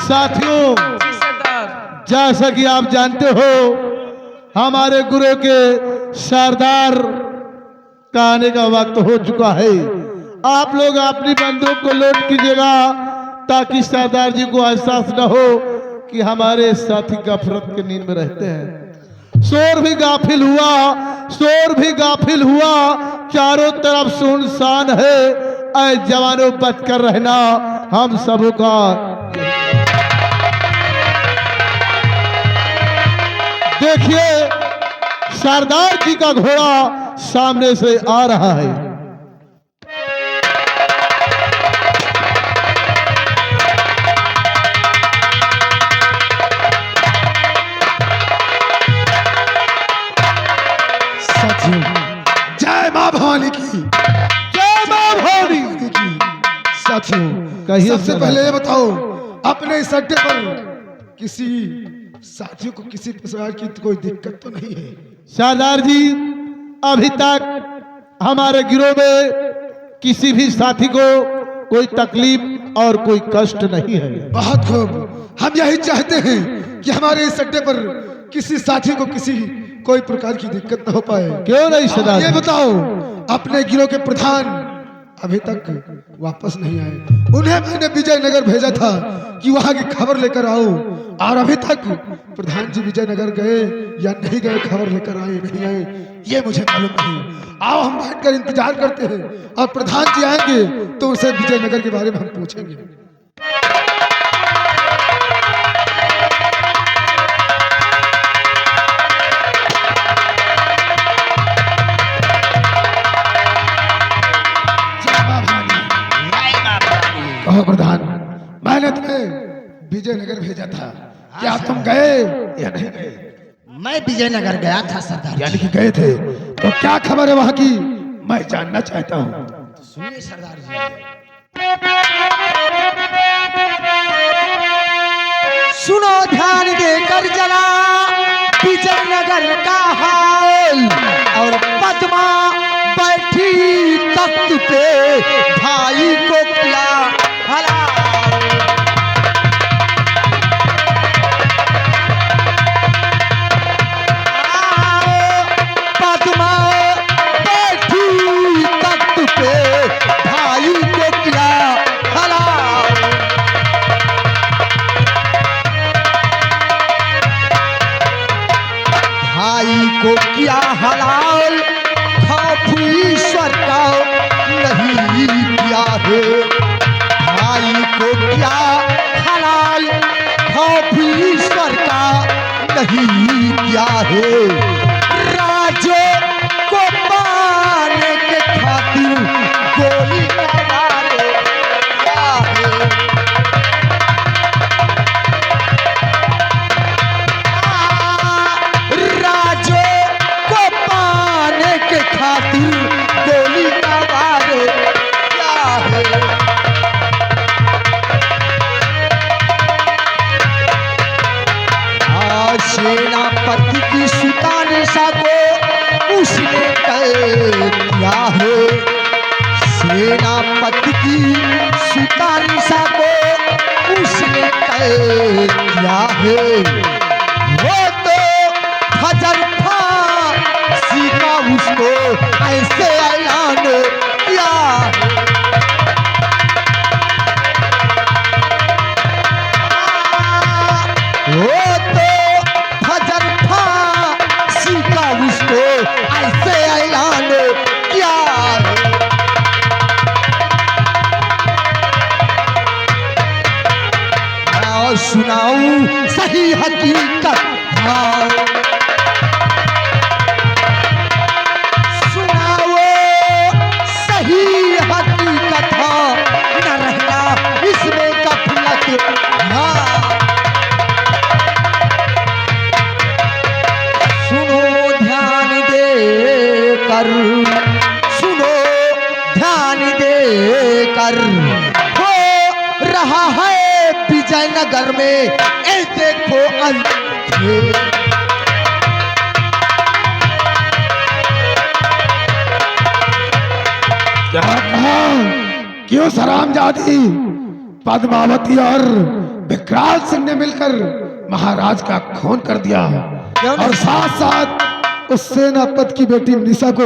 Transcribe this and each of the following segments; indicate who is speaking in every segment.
Speaker 1: साथियों, जैसा कि आप जानते हो हमारे गुरु के सरदार का आने का वक्त हो चुका है। आप लोग अपनी बंदूक को लोड कीजिएगा ताकि सरदार जी को एहसास न हो कि हमारे साथी गफलत के नींद में रहते हैं। शोर भी गाफिल हुआ, शोर भी गाफिल हुआ, चारों तरफ सुनसान है। ऐ जवानों बचकर रहना हम सबों का। देखिए सरदार जी का घोड़ा सामने से आ रहा है।
Speaker 2: जय मां भवानी की,
Speaker 1: जय मां भवानी
Speaker 2: की। साथियों,
Speaker 1: कहिए
Speaker 2: सबसे पहले ये बताओ, अपने इस अड्डे पर किसी साथियों को किसी प्रकार की कोई दिक्कत तो नहीं है?
Speaker 1: सरदार जी, अभी तक हमारे गिरोह में किसी भी साथी को कोई तकलीफ और कोई कष्ट नहीं है।
Speaker 2: बहुत खूब, हम यही चाहते हैं कि हमारे इस अड्डे पर किसी साथी को किसी कोई प्रकार की दिक्कत न हो पाए।
Speaker 1: क्यों नहीं सरदार?
Speaker 2: ये बताओ, अपने गिरोह के प्रधान अभी तक वापस नहीं आए। उन्हें मैंने विजयनगर भेजा था कि वहां की खबर लेकर आओ, और अभी तक प्रधान जी विजयनगर गए या नहीं गए, खबर लेकर आए नहीं आए, ये मुझे मालूम नहीं। आओ हम बैठकर इंतजार करते हैं, और प्रधान जी आएंगे तो उनसे विजयनगर के बारे में हम पूछेंगे। कहो प्रधान, मैंने तुम्हें विजयनगर भेजा था, क्या तुम गए या नहीं गए?
Speaker 3: मैं विजयनगर गया था सरदार।
Speaker 2: यानी कि गए थे, तो क्या खबर है वहां की, मैं जानना चाहता हूँ।
Speaker 3: सुनिए सरदार जी, सुनो ध्यान देकर जरा विजयनगर का हाल। और पद्मा बैठी तख्त पे, भाई को किया हला। पद्मा बैठी तख्त पे, भाई को किया हला। भाई को किया हलाल, खौफ ईश्वर का नहीं किया है। भाई को किया हलाल, खौफ ईश्वर का नहीं किया है। राजो को पाने के खातिर गोली मारे किया है। राजो को पाने के खातिर गोली मारे क्या है। सेनापति की सुतानिशा को उसने किया है। सेनापति की सुतानिशा को उसने किया है। वो तो हजर फांसी का उसको ऐसे ऐलान किया है। वो तो हजर फांसी का उसको ऐसे ऐलान किया है। और सुनाऊं सही हकीकत, हाँ सुनाओ सही हकीकत, हाँ न रहना इसमें गफलत, हाँ। सुनो ध्यान दे कर, सुनो ध्यान दे कर, हो रहा है विजयनगर में ए देखो अंधेर।
Speaker 2: क्या कहा? क्यों सरामजादी पद्मावती और विकराल सिंह ने मिलकर महाराज का खून कर दिया और साथ साथ उस सेनापति की बेटी निशा को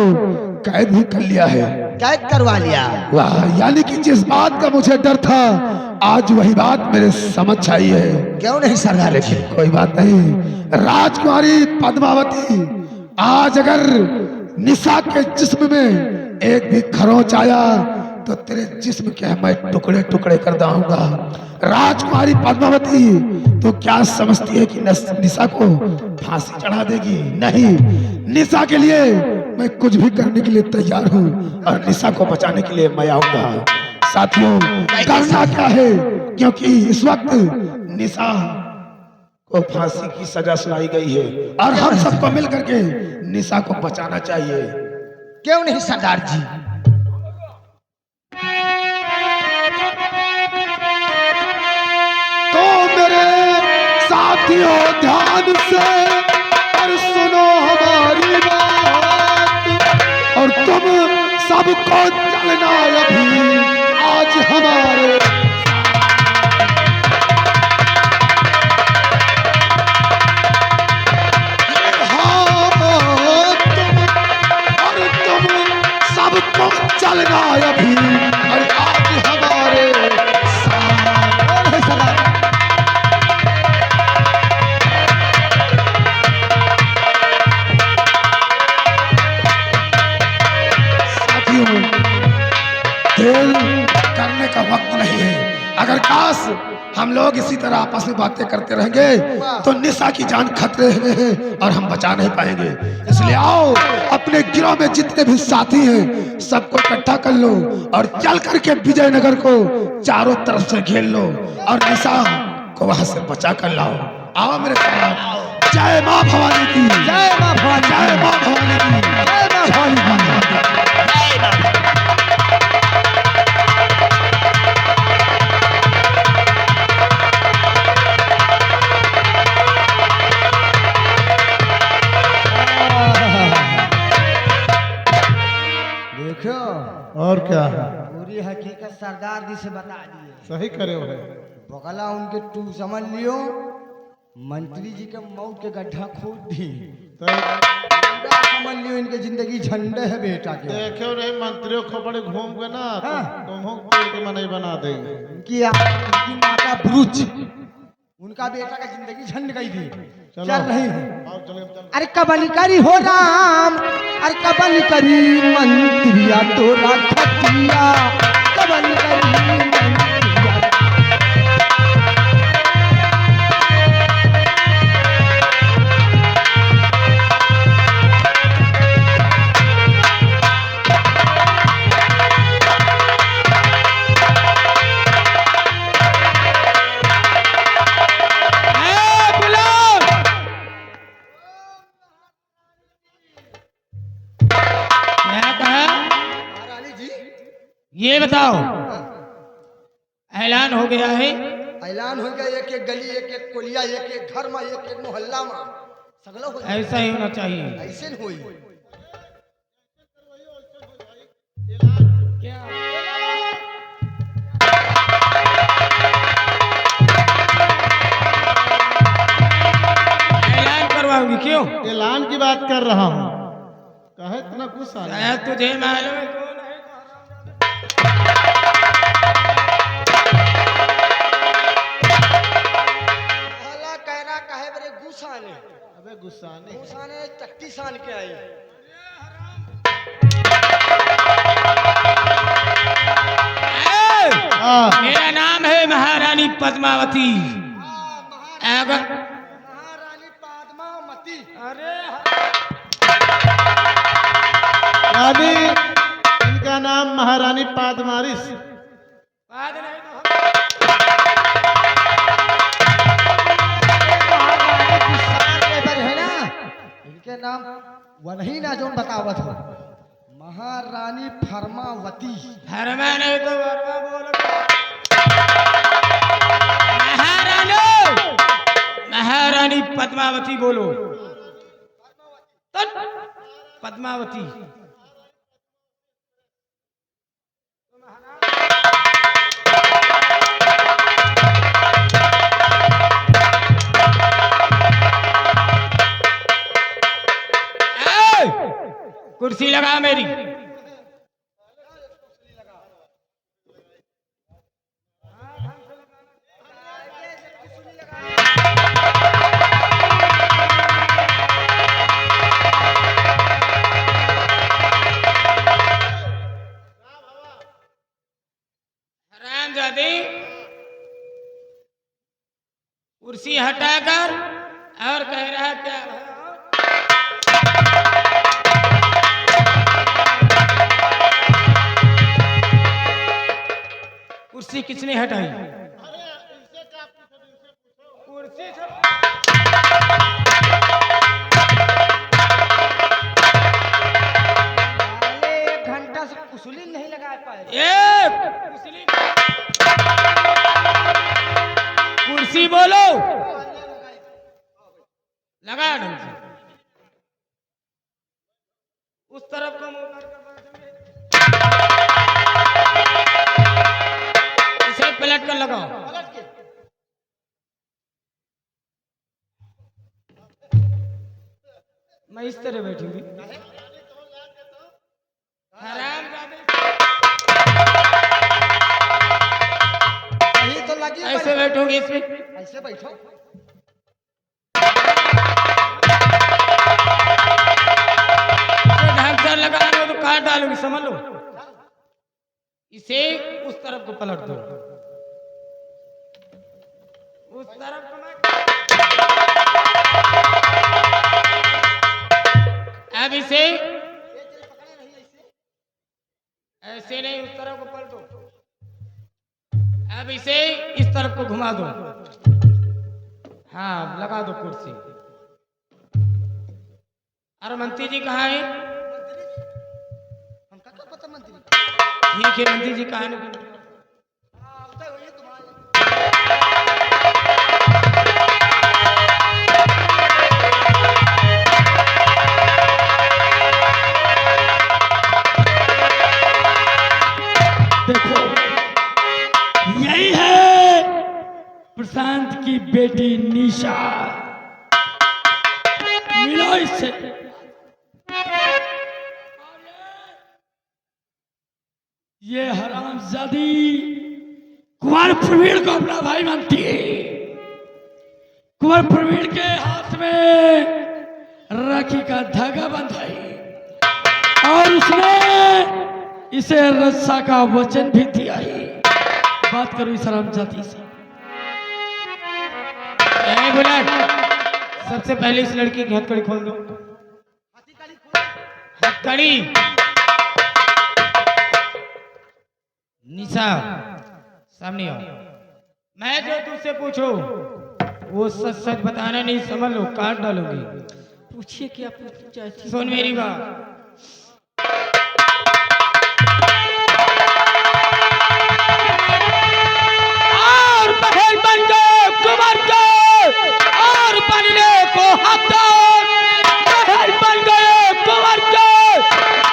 Speaker 2: कैद भी कर लिया है।
Speaker 3: कैद करवा लिया।
Speaker 2: वाह, यानी कि जिस बात का मुझे डर था आज वही बात मेरे समझ आई है।
Speaker 3: क्यों नहीं सरदार जी?
Speaker 2: कोई बात नहीं। राजकुमारी पद्मावती, आज अगर निशा के जिस्म में एक भी खरोंच आया तो तेरे जिस्म के मैं टुकड़े टुकड़े कर दूंगा। राजकुमारी पद्मावती, तो क्या समझती है कि निशा को फांसी चढ़ा देगी? नहीं, निशा के लिए मैं कुछ भी करने के लिए तैयार हूँ और निशा को बचाने के लिए मैं आऊंगा। साथियों, करना क्या है, क्योंकि इस वक्त निशा को फांसी की सजा सुनाई गई है और हम सबको मिलकर के निशा को बचाना चाहिए।
Speaker 3: क्यों नहीं सरदार जी?
Speaker 2: तो मेरे साथियों ध्यान से और सुनो हमारी बात, और तुम सबको चलना अभी आज हमारे सबको चलना अभी और आज हमारे साथियों, खेल करने का वक्त नहीं है। अगर काश हम लोग इसी तरह आपस में बातें करते रहेंगे तो निशा की जान खतरे में है और हम बचा नहीं पाएंगे। इसलिए आओ, अपने गिरोह में जितने भी साथी हैं सबको इकट्ठा कर लो और चल करके विजयनगर को चारों तरफ से घेर लो और निशा को वहां से बचा कर लाओ। आओ मेरे साथ। जय माँ भवानी की,
Speaker 3: जय माँ भवानी,
Speaker 2: जय माँ भवानी की,
Speaker 3: जय माँ भवानी की। देखो,
Speaker 1: और क्या है?
Speaker 3: पूरी हकीकत सरदार जी से बता दिए।
Speaker 1: सही करे हो।
Speaker 3: बगला उनके तू समझ लियो, मंत्री जी के मौत के गड्ढा खोद दी।
Speaker 1: तो
Speaker 3: पूरा समझ लियो इनके जिंदगी झंडे है बेटा के।
Speaker 1: देखो रे, मंत्रियों को बड़े घूम गए ना,
Speaker 3: हाँ।
Speaker 1: तुम्हें पेड़ के मनाई बना देंगे।
Speaker 3: उनकी माता ब्रुच, उनका बेटा का जिंदगी झंड गई थी।
Speaker 1: चलो।
Speaker 3: चल रही है।
Speaker 1: आओ चलो चलो।
Speaker 3: अरे कबल करी हो राम, अरे कबल करी मंत्रिया तोरा खतिया, कबल करी मंत्रिया।
Speaker 4: ये बताओ, ऐलान हो गया है?
Speaker 3: ऐलान हो गया, एक एक गली, एक एक कोलिया, एक एक घर में, एक एक मोहल्ला में सगला हो जाए।
Speaker 4: ऐसा ही होना चाहिए।
Speaker 3: ऐसे न होई।
Speaker 4: ऐलान करवाओगी क्यों?
Speaker 1: ऐलान की बात कर रहा हूँ। कहे इतना गुस्सा?
Speaker 4: शायद तुझे मालूम है कौन है?
Speaker 3: अल्लाह कहना कहे बरे गुसाने,
Speaker 1: अबे गुस्सा नहीं।
Speaker 3: गुसाने टट्टी सान के आई।
Speaker 4: मेरा नाम है महारानी पद्मावती। अगर
Speaker 3: महारानी पद्मावती, अरे
Speaker 1: यानी इनका नाम महारानी पादमारिस।
Speaker 4: बाद नहीं तो
Speaker 3: है ना, इनके नाम वही ना जो बतावत हो, महारानी फर्मावती।
Speaker 4: हरमा नहीं तो वर्मा बोलो। महारानी, महारानी पद्मावती बोलो। पद्मावती। लगा मेरी। हरामजादे, कुर्सी हटाकर और कह रहा क्या है? कुर्सी किसने हटाई? कुर्सी
Speaker 3: अरे 1 घंटा से कुसुली नहीं लगा पाए।
Speaker 4: कुर्सी बोलो, लगा ढंग से। उस तरफ का मुंह करके बैठोगे। इसे पलट कर लगाओ। मैं इस तरह बैठूंगी। हरामजादे,
Speaker 3: यही तो लगी
Speaker 4: ऐसे बैठोगे इसमें।
Speaker 3: ऐसे बैठो।
Speaker 4: ढंग से लगा लो तो काट डालोगी, समझ लो। इसे उस तरफ को पलट दो। उस तरफ को मैं, अब इसे ऐसे नहीं, उस तरफ को पलटो। अब इसे इस तरफ को घुमा दो। हाँ, लगा दो कुर्सी। अरे मंत्री जी कहाँ है?
Speaker 3: हमका क्या पता मंत्री।
Speaker 4: ठीक है, मंत्री जी कहाँ है?
Speaker 5: देखो, यही है प्रशांत की बेटी निशा। मिलो इससे। ये हरामजादी कुंवर प्रवीण को अपना भाई मानती है। कुंवर प्रवीण के हाथ में राखी का धागा बंधाई और उसने इसे रस्सा का वचन भी दिया है। बात करो इस हरामजादी से।
Speaker 4: बुलेट, सबसे पहले इस लड़की की हथकड़ी खोल दो। हथकड़ी। निशा, सामने आओ। मैं जो तुझसे पूछूं वो सच सच बताना नहीं, समझ लो काट डालोगी।
Speaker 5: पूछिए क्या पूछना चाहती।
Speaker 4: सुन मेरी बात। और बहन बन गए कुंवर के और बनने को हकदार। बहन बन गए कुंवर के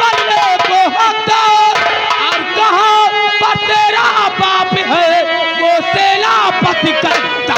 Speaker 4: बनने को हकदार। और कहाँ पर तेरा बाप है वो सेनापति करता।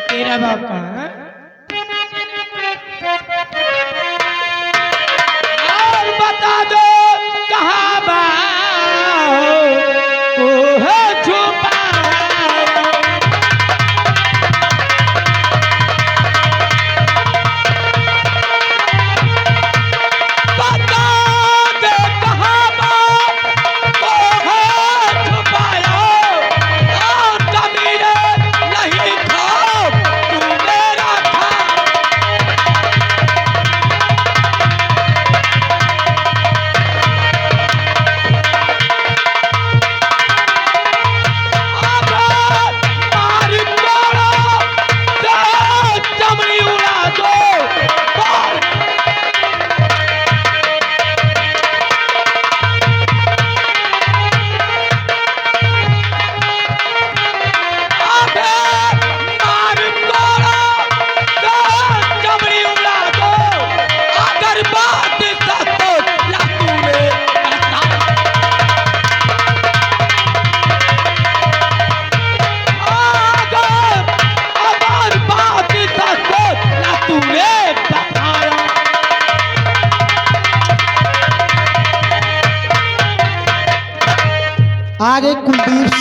Speaker 4: तेरा बाप कहाँ है? और बता दो कहाँ बाप वो है छुपा।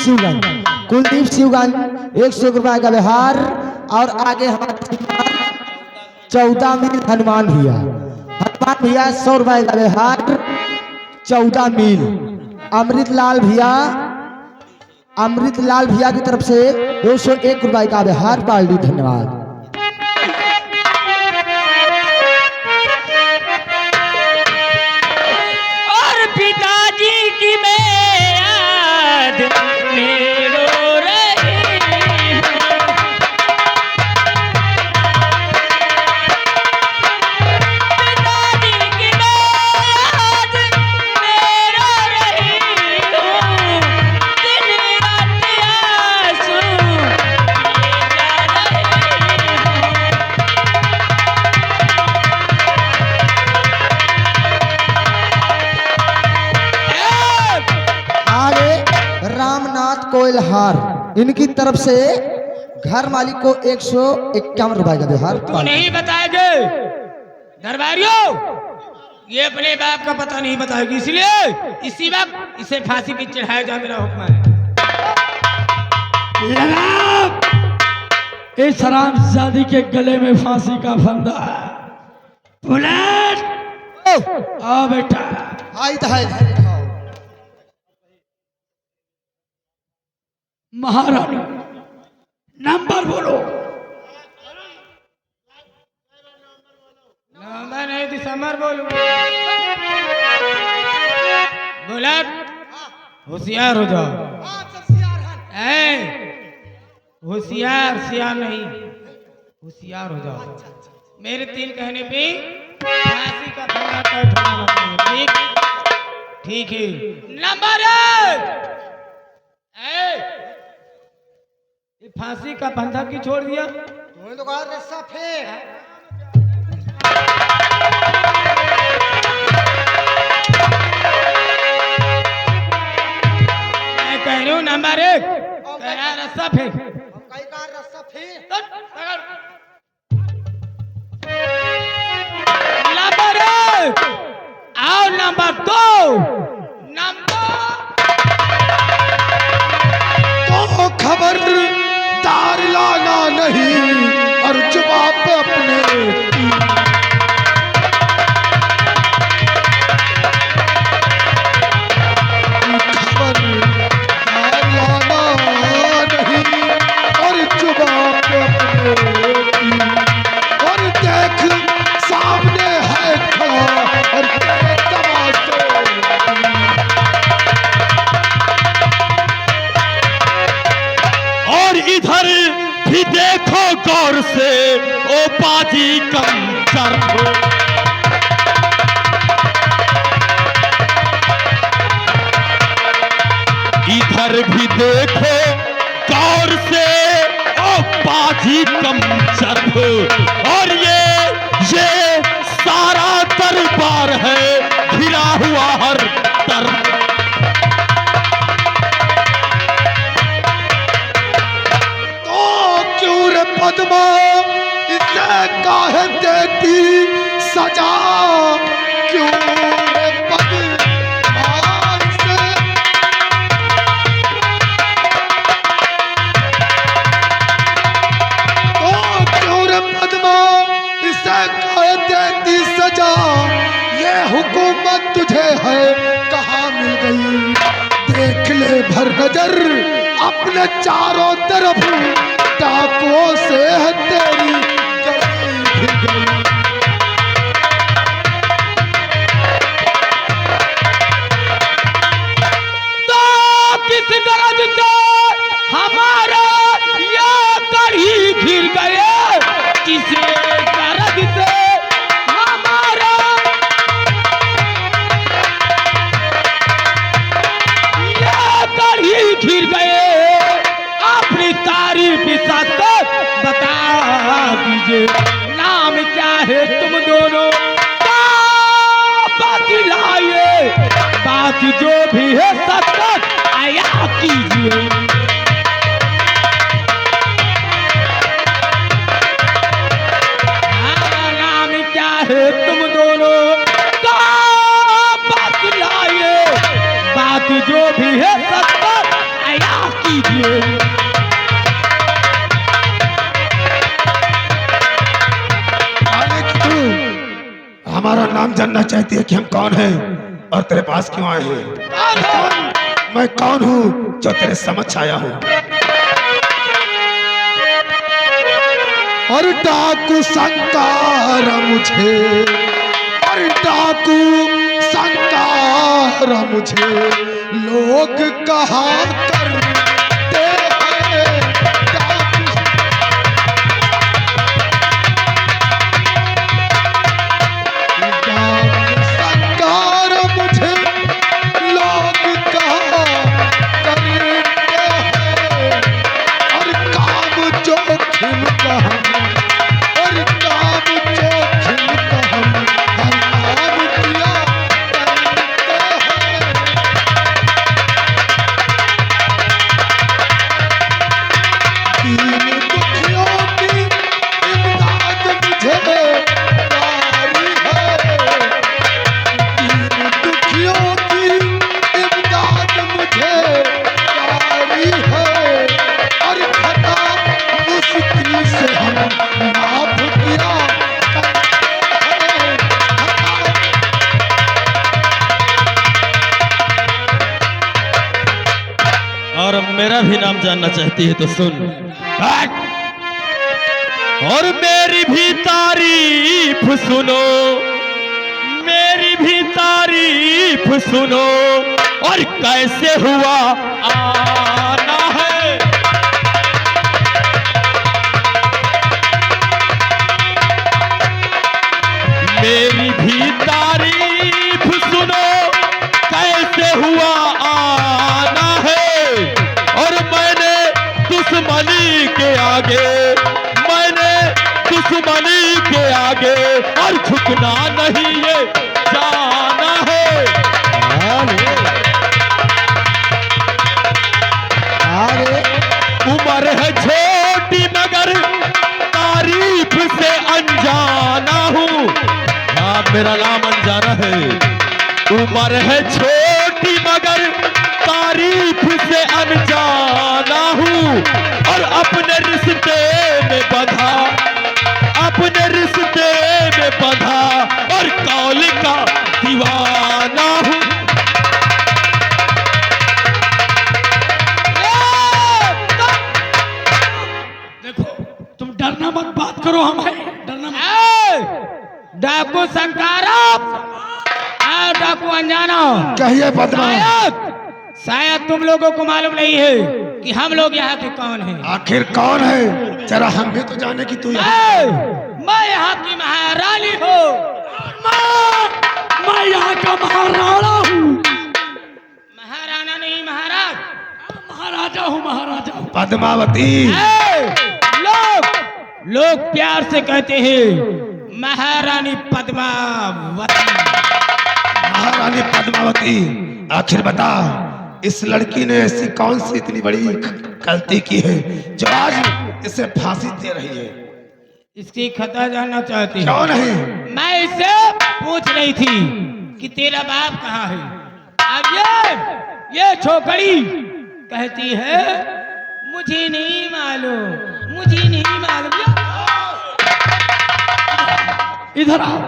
Speaker 3: शिवगंज। कुलदीप शिवगंज 100 रुपए का व्यवहार। और आगे हमारे 14 मील हनुमान भैया 100 रुपए का व्यवहार। 14 मील अमृतलाल भैया की तरफ से 201 रुपए का व्यवहार पार्टी। धन्यवाद।
Speaker 4: और पिताजी की मैं याद में रो रही हूँ। पिताजी की मैं याद में रो रही हूँ। दिन रात आंसू लिए जा रही हूँ।
Speaker 3: आगे रामनाथ कोयलहार इनकी तरफ से घर मालिक को 151 रुपए का व्यवहार।
Speaker 4: तो नहीं बताएंगे दरबारियों, ये अपने बाप का पता नहीं बताएगी, इसलिए इसी वक्त इसे फांसी पे चढ़ाया जा, मेरा हुक्म है।
Speaker 5: लगा इस हरामजादी के गले में फांसी का फंदा है। बुलेट आ बेटा।
Speaker 3: आई तो है।
Speaker 5: महारानी नंबर बोलो।
Speaker 4: नवंबर नहीं दिसंबर बोलो। बुलेट होशियार हो जाओ। होशियार सियार नहीं, होशियार हो जाओ। मेरे 3 कहने पे फांसी का फंदा टाइट होना चाहिए। ठीक है। नंबर 1 ये फांसी का फंदा क्यों छोड़ दिया?
Speaker 3: तो कहा रस्सा फेंक।
Speaker 4: मैं कह रही हूँ नंबर 1 कह रहा रस्सा फेंक।
Speaker 3: कई कार रस्सा फेंक।
Speaker 4: नंबर 1 और नंबर 2
Speaker 2: तो खबर दार लाना नहीं और जवाब पे अपने खबर दार लाना नहीं और जवाब पे अपने। और देख सामने है खड़ा और तेरे तमाशे।
Speaker 6: और इधर भी देखो गौर से ओ पाजी कम कर। इधर भी देखो गौर से ओ पाजी कम चर्फ। और ये सारा दरबार है घिरा हुआ हर तरफ।
Speaker 2: पद्मा इसे काहे देती सजा? क्यों रे पद्मा इसे? तो क्यों रे पद्मा इसे काहे देती सजा? ये हुकूमत तुझे है कहाँ मिल गई? देख ले भर नजर अपने चारों तरफ। डाकुओं से है तेरी गली घिर गई।
Speaker 4: तो किस गरज से हमारा ये कड़ी घिर गए? किस गरज से हमारा ये कड़ी घिर गए? अपनी तारीफ सच बता दीजिए, नाम क्या है तुम दोनों का? बतलाइए, बात जो भी है सच आया कीजिए। हाँ, नाम क्या है तुम दोनों का? बतलाइए, बात जो भी है सच आया
Speaker 2: हमारा नाम जानना चाहती है कि हम कौन हैं और तेरे पास क्यों आए हैं? मैं कौन हूँ जो तेरे समझ आया हूँ? और डाकू संकार मुझे, और डाकू संकार मुझे लोग कहा करते हैं। डाकू संकार मुझे लोग कहा करते हैं। और काम जोखिम का हम, और काम जोखिम का हम हर काम किया करते हैं। दीन दुखियों की इमदाद मुझे प्यारी है। दीन दुखियों की इमदाद मुझे प्यारी है। और खता मुश्किल से हम माफ किया करते हैं।
Speaker 6: और मेरा भी नाम जानना चाहती है तो सुन। और मेरी भी तारीफ सुनो, मेरी भी तारीफ सुनो, और कैसे हुआ आना है। मेरी भी तारीफ सुनो, कैसे हुआ आना है। और मैंने दुश्मनी के आगे, मैंने दुश्मनी के आगे और झुकना नहीं ये जाना है। उम्र है छोटी मगर तारीफ से अनजाना हूँ। हाँ, मेरा नाम अनजाना है। उम्र है छोटी मगर तारीफ से अनजाना हूँ। और अपने रिश्ते में बंधा, अपने रिश्ते में बंधा, और कौल का दीवाना हूँ।
Speaker 5: देखो, तुम डरना मत, बात करो, हमें डरना मत।
Speaker 4: डाकू संकारप और डाकू अनजाना,
Speaker 2: कहिए पद्मा,
Speaker 4: शायद तुम लोगों को मालूम नहीं है कि हम लोग यहाँ के कौन हैं।
Speaker 2: आखिर कौन है? जरा हम भी तो जाने कि तू
Speaker 4: मैं यहाँ की महारानी हूँ।
Speaker 5: मैं यहाँ का महाराणा हूँ।
Speaker 4: महाराणा नहीं, महाराज।
Speaker 5: महाराजा हूँ, महाराजा हूँ।
Speaker 2: पद्मावती।
Speaker 4: लोग प्यार से कहते हैं महारानी पद्मावती।
Speaker 2: महारानी पद्मावती, आखिर बता, इस लड़की ने ऐसी कौन सी इतनी बड़ी गलती की है जो आज इसे फांसी दे रही है?
Speaker 4: इसकी खता जानना चाहती है?
Speaker 2: क्यों नहीं?
Speaker 4: मैं इससे पूछ रही थी कि तेरा बाप कहाँ है। अब ये छोकरी कहती है मुझे नहीं मालूम, मुझे नहीं मालूम।
Speaker 5: इधर आओ,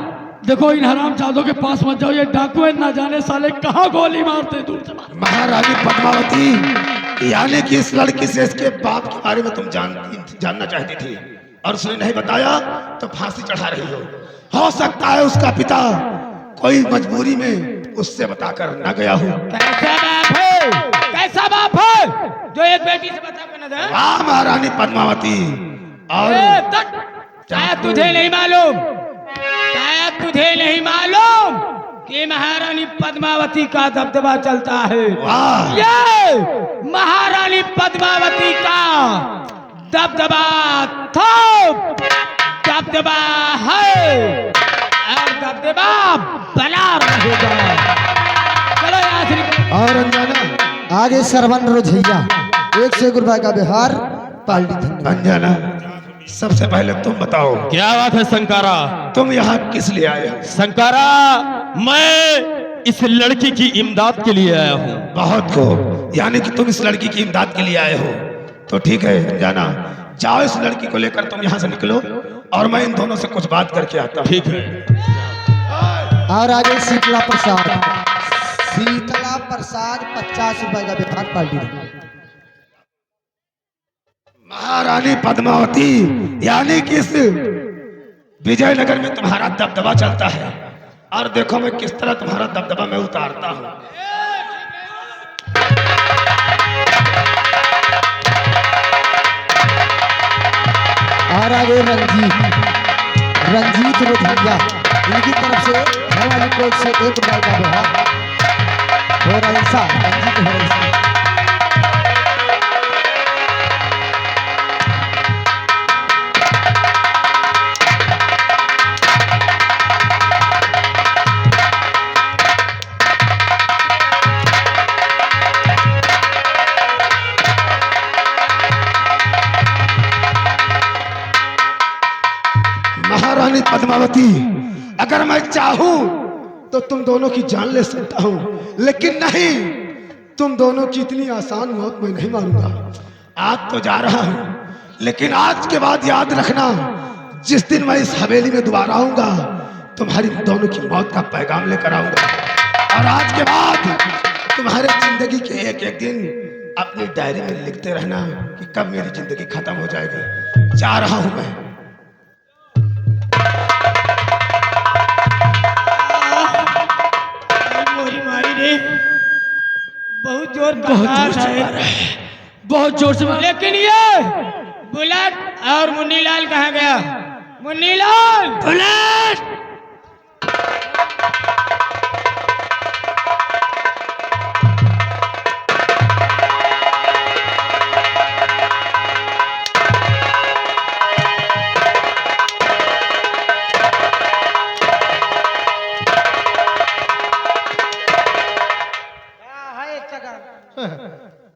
Speaker 5: देखो इन हरामजादों के पास मत जाओ। ये डाकू है, ना जाने साले कहाँ गोली मारते, दूर से मार।
Speaker 2: महारानी पद्मावती, यानी कि इस लड़की से इसके बाप के बारे में तुम जानना चाहती थी और उसने नहीं बताया तो फांसी चढ़ा रही हो सकता है उसका पिता कोई मजबूरी में उससे बताकर न गया हो।
Speaker 4: कैसा बाप है, कैसा बाप है जो एक बेटी से बताकर न दे?
Speaker 2: वाह महारानी पद्मावती। और
Speaker 4: शायद तुझे नहीं मालूम, शायद तुझे नहीं मालूम कि महारानी पद्मावती का दबदबा चलता है।
Speaker 2: वाह,
Speaker 4: ये महारानी पद्मावती का दबदबा दबदबा है और दबदबा बना रहेगा। चलो यहाँ से।
Speaker 3: और अंजाना आगे सरवन रोझैया 101 रुपए का बिहार पार्टी धन्यवाद।
Speaker 2: अंजना, सबसे पहले तुम बताओ
Speaker 6: क्या बात है संकारा?
Speaker 2: तुम यहाँ किस लिए आए हो?
Speaker 6: संकारा, मैं इस लड़की की इमदाद के लिए आया हूँ।
Speaker 2: बहुत खूब, यानी कि तुम इस लड़की की इमदाद के लिए आए हो। तो ठीक है अंजना, जाओ इस लड़की को लेकर तुम यहाँ से निकलो और मैं इन दोनों से कुछ बात करके आता हूँ।
Speaker 6: ठीक है।
Speaker 3: और आगे शीतला प्रसाद 50 रुपए का बिहार पार्टी।
Speaker 2: महारानी पद्मावती, यानी कि इस विजयनगर में तुम्हारा दबदबा चलता है, और देखो मैं किस तरह तुम्हारा दबदबा मैं उतारता हूँ।
Speaker 3: और आगे रंजीत रोधिया, इनकी तरफ से घर वाली कोच से 1 रुपए का बिहार हो रहा रंजीत हो रहा।
Speaker 2: महारानी पद्मावती, अगर मैं चाहूं तो तुम दोनों की जान ले सकता हूं, लेकिन नहीं, तुम दोनों की इतनी आसान मौत मैं नहीं मारूंगा। आज तो जा रहा हूं, लेकिन आज के बाद याद रखना, जिस दिन मैं इस हवेली में दोबारा आऊंगा तुम्हारी दोनों की मौत का पैगाम लेकर आऊंगा। और आज के बाद तुम्हारे जिंदगी के एक एक दिन अपनी डायरी में लिखते रहना कि कब मेरी जिंदगी खत्म हो जाएगी। जा रहा हूं मैं।
Speaker 4: बहुत जोर का है,
Speaker 5: बहुत जोर से मारा।
Speaker 4: लेकिन ये बुलेट और मुन्नीलाल कहाँ गया? मुन्नीलाल,
Speaker 5: बुलेट!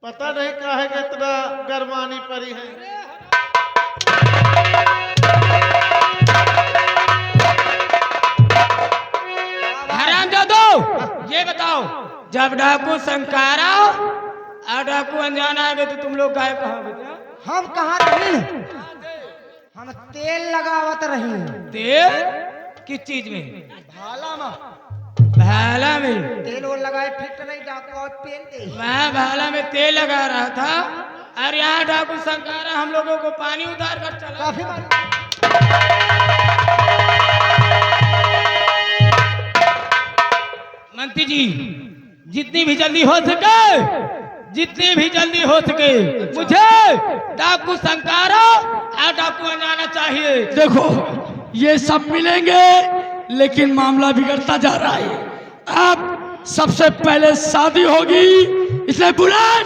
Speaker 1: पता नहीं काहे के इतना गरमानी पड़ी है।
Speaker 4: हरामजादो, ये बताओ, जब डाकू संकारा और डाकू अनजान आ गए तो तुम लोग गायब कहाँ गए?
Speaker 3: हम कहाँ रही? हम तेल लगावत रही।
Speaker 4: तेल किस चीज में?
Speaker 3: भाला में
Speaker 4: भाला में
Speaker 3: तेल वो लगाए, फिट नहीं डाकू और पेन दे।
Speaker 4: मैं भाला में तेल लगा रहा था और यहाँ डाकू संकारा हम लोगों को पानी उतार कर चला।
Speaker 3: काफी
Speaker 4: मंत्री जी, जितनी भी जल्दी हो सके मुझे डाकू संकारा और डाकू अनजाना चाहिए।
Speaker 5: देखो, ये सब मिलेंगे, लेकिन मामला बिगड़ता जा रहा है। अब सबसे पहले शादी होगी, इसलिए बुलेट,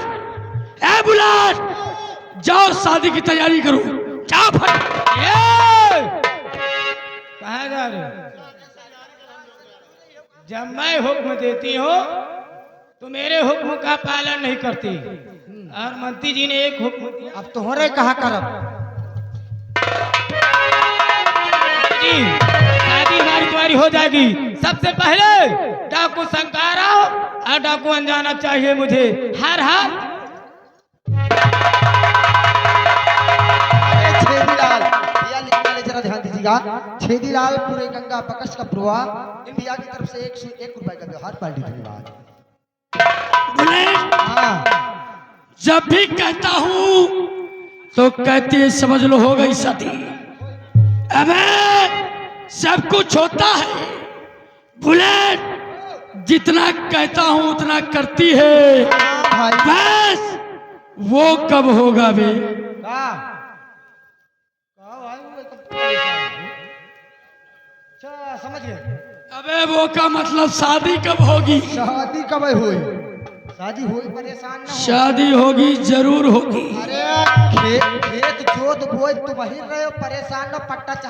Speaker 5: जाओ शादी की तैयारी करो। जाओ
Speaker 4: कहाँ जा रहे हो? जब मैं हुक्म देती हूँ तो मेरे हुक्म का पालन नहीं करती, और मंत्री जी ने एक हुक्म दिया।
Speaker 3: अब तोहरे कहा करब?
Speaker 4: जी, शादी हमारी तुम्हारी हो जाएगी। सबसे पहले डाकू संकारा और डाकू अनजाना चाहिए मुझे। हर हाल
Speaker 3: छेदीलाल, भैया लिखने वाले जरा ध्यान दीजिएगा। छेदीलाल पूरे गंगा बकस का प्रवा, इंडिया की तरफ से 101 रुपए का व्यवहार पार्टी। धन्यवाद।
Speaker 5: बुलेट,
Speaker 3: हाँ,
Speaker 5: जब भी कहता हूँ तो कहती है समझ लो हो गई शादी। अबे सब कुछ होता है। बुलेट, जितना कहता हूँ उतना करती है,
Speaker 3: भाई
Speaker 5: बस वो कब होगा बे?
Speaker 3: अच्छा, समझ गए।
Speaker 5: अबे वो का मतलब शादी कब होगी?
Speaker 3: शादी कब हुई? शादी हुई, परेशान न हो।
Speaker 5: शादी होगी, जरूर होगी।
Speaker 3: अरे खेत जोत बोए तुम ही रहे हो, परेशान न, पट्टा